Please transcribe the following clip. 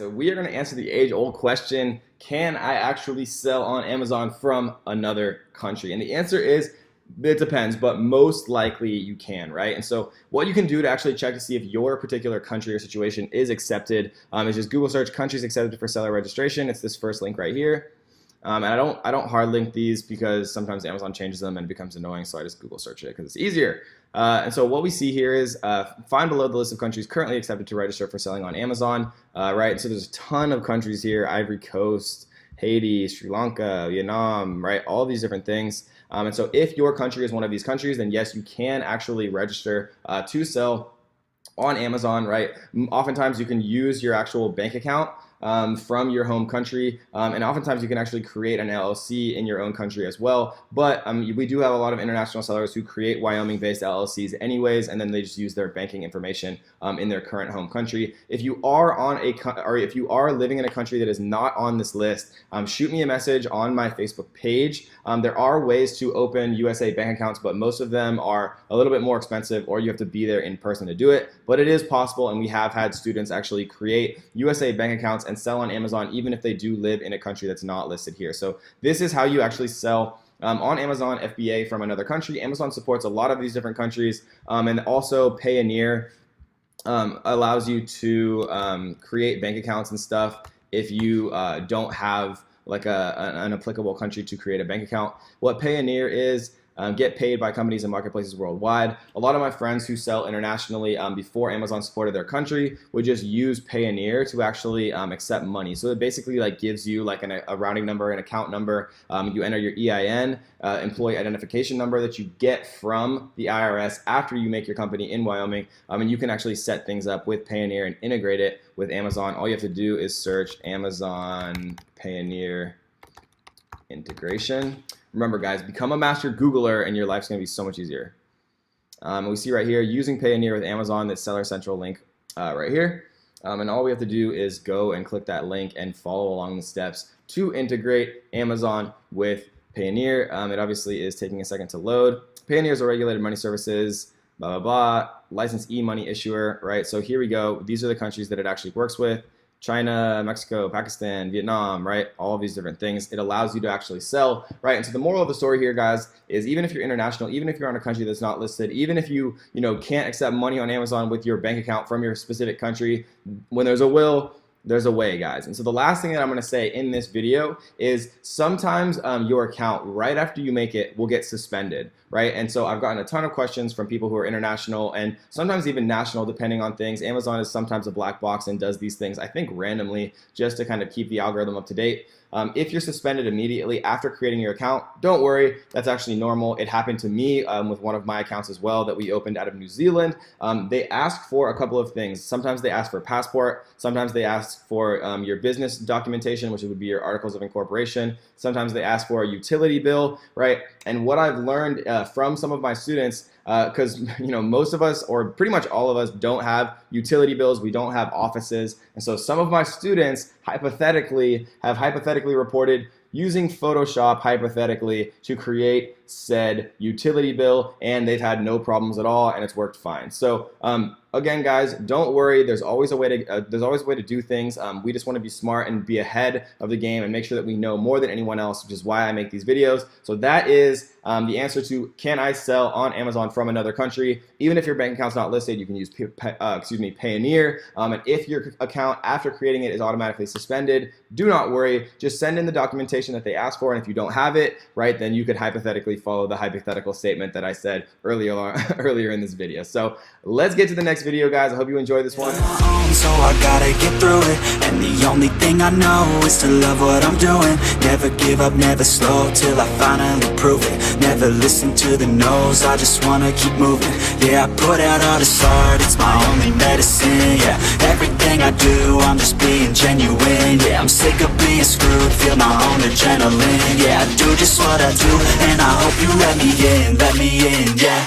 so we are going to answer the age-old question, can I actually sell on Amazon from another country? And the answer is, it depends, but most likely you can, right? And so what you can do to actually check to see if your particular country or situation is accepted is just Google search countries accepted for seller registration. It's this first link right here. And I don't hard link these because sometimes Amazon changes them and it becomes annoying, so I just Google search it because it's easier. And so what we see here is find below the list of countries currently accepted to register for selling on Amazon, right? So there's a ton of countries here: Ivory Coast, Haiti, Sri Lanka, Vietnam, right? All these different things. And so if your country is one of these countries, then yes, you can actually register to sell on Amazon, right? Oftentimes you can use your actual bank account from your home country, and oftentimes you can actually create an LLC in your own country as well. But we do have a lot of international sellers who create Wyoming-based LLCs anyways, and then they just use their banking information in their current home country. If you are if you are living in a country that is not on this list, shoot me a message on my Facebook page. There are ways to open USA bank accounts, but most of them are a little bit more expensive, or you have to be there in person to do it. But it is possible, and we have had students actually create USA bank accounts and sell on Amazon even if they do live in a country that's not listed here. So this is how you actually sell on Amazon FBA from another country. Amazon supports a lot of these different countries, and also Payoneer allows you to create bank accounts and stuff if you don't have like an applicable country to create a bank account. What Payoneer is, get paid by companies and marketplaces worldwide. A lot of my friends who sell internationally before Amazon supported their country would just use Payoneer to actually accept money. So it basically like gives you like a routing number, an account number. You enter your EIN, employee identification number that you get from the IRS after you make your company in Wyoming, and you can actually set things up with Payoneer and integrate it with Amazon. All you have to do is search Amazon Payoneer integration. Remember guys, become a master Googler and your life's gonna be so much easier. We see right here, using Payoneer with Amazon, this Seller Central link right here. And all we have to do is go and click that link and follow along the steps to integrate Amazon with Payoneer. It obviously is taking a second to load. Payoneer is a regulated money services, blah, blah, blah, licensed e-money issuer, right? So here we go. These are the countries that it actually works with. China, Mexico, Pakistan, Vietnam, right? All of these different things. It allows you to actually sell, right? And so the moral of the story here, guys, is even if you're international, even if you're on a country that's not listed, even if you can't accept money on Amazon with your bank account from your specific country, when there's a will, there's a way, guys. And so the last thing that I'm going to say in this video is sometimes your account right after you make it will get suspended, right? And so I've gotten a ton of questions from people who are international and sometimes even national, depending on things. Amazon is sometimes a black box and does these things, I think, randomly just to kind of keep the algorithm up to date. If you're suspended immediately after creating your account, don't worry, that's actually normal. It happened to me with one of my accounts as well that we opened out of New Zealand. They ask for a couple of things. Sometimes they ask for a passport. Sometimes they ask for your business documentation, which would be your articles of incorporation. Sometimes they ask for a utility bill, right? And what I've learned from some of my students, because most of us, or pretty much all of us, don't have utility bills. We don't have offices, and so some of my students have hypothetically reported using Photoshop hypothetically to create said utility bill, and they've had no problems at all, and it's worked fine. So again, guys, don't worry. There's always a way to do things. We just want to be smart and be ahead of the game and make sure that we know more than anyone else, which is why I make these videos. So that is the answer to, can I sell on Amazon from another country? Even if your bank account's not listed, you can use Payoneer. And if your account after creating it is automatically suspended, do not worry. Just send in the documentation that they ask for, and if you don't have it, right, then you could hypothetically follow the hypothetical statement that I said earlier in this video. So let's get to the next video, guys. I hope you enjoyed this one. So I gotta get through it, and the only thing I know is to love what I'm doing. Never give up, never slow, till I finally prove it. Never listen to the no's, I just wanna keep moving. Yeah, I put out all this art, it's my only medicine. Yeah, everything I do, I'm just being genuine. Yeah, I'm sick of being screwed, feel my own adrenaline. Yeah, I do just what I do, and I hope you let me in, yeah.